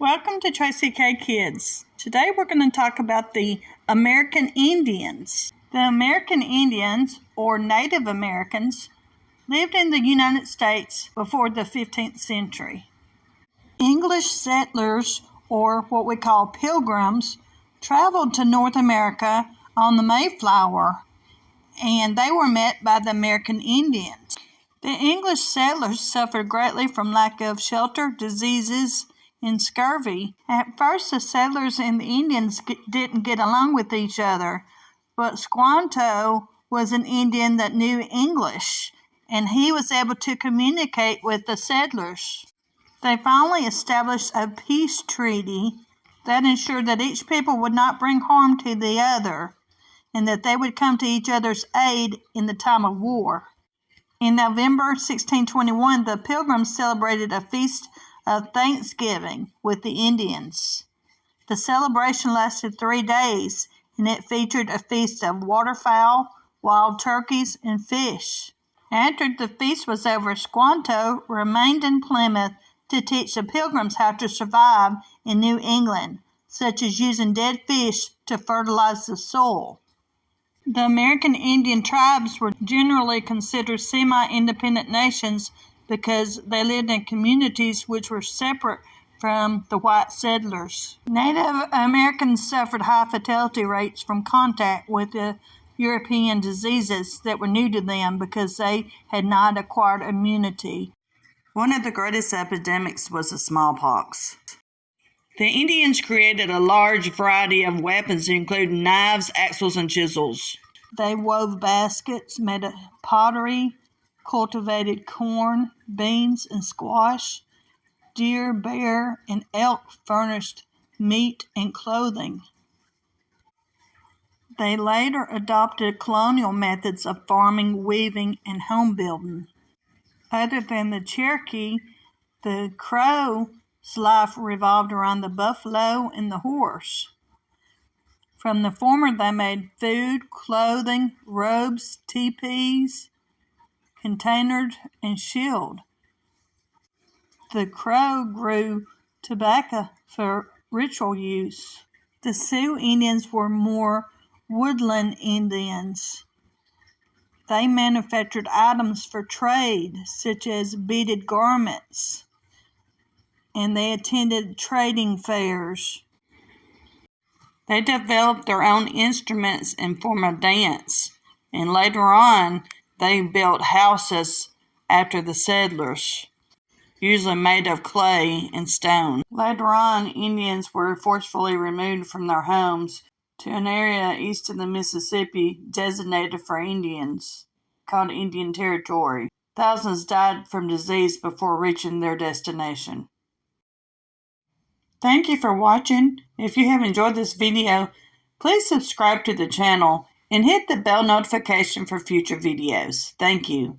Welcome to Tracy Kay Kids. Today we're going to talk about the American Indians. The American Indians, or Native Americans, lived in the United States before the 15th century. English settlers, or what we call Pilgrims, traveled to North America on the Mayflower, and they were met by the American Indians. The English settlers suffered greatly from lack of shelter, diseases, and scurvy. At first, the settlers and the Indians didn't get along with each other, but Squanto was an Indian that knew English, and he was able to communicate with the settlers. They finally established a peace treaty that ensured that each people would not bring harm to the other, and that they would come to each other's aid in the time of war. In November 1621, the Pilgrims celebrated a feast of Thanksgiving with the Indians. The celebration lasted 3 days, and it featured a feast of waterfowl, wild turkeys, and fish. After the feast was over, Squanto remained in Plymouth to teach the Pilgrims how to survive in New England, such as using dead fish to fertilize the soil. The American Indian tribes were generally considered semi-independent nations because they lived in communities which were separate from the white settlers. Native Americans suffered high fatality rates from contact with the European diseases that were new to them because they had not acquired immunity. One of the greatest epidemics was the smallpox. The Indians created a large variety of weapons, including knives, axes, and chisels. They wove baskets, made pottery, cultivated corn, beans, and squash. Deer, bear, and elk furnished meat and clothing. They later adopted colonial methods of farming, weaving, and home building. Other than the Cherokee, the Crow's life revolved around the buffalo and the horse. From the former, they made food, clothing, robes, teepees, containers, and shield. The Crow grew tobacco for ritual use. The Sioux Indians were more woodland Indians. They manufactured items for trade, such as beaded garments, and they attended trading fairs. They developed their own instruments and form of dance, and later on, they built houses after the settlers, usually made of clay and stone. Later on, Indians were forcefully removed from their homes to an area east of the Mississippi designated for Indians, called Indian Territory. Thousands died from disease before reaching their destination. Thank you for watching. If you have enjoyed this video, please subscribe to the channel and hit the bell notification for future videos. Thank you.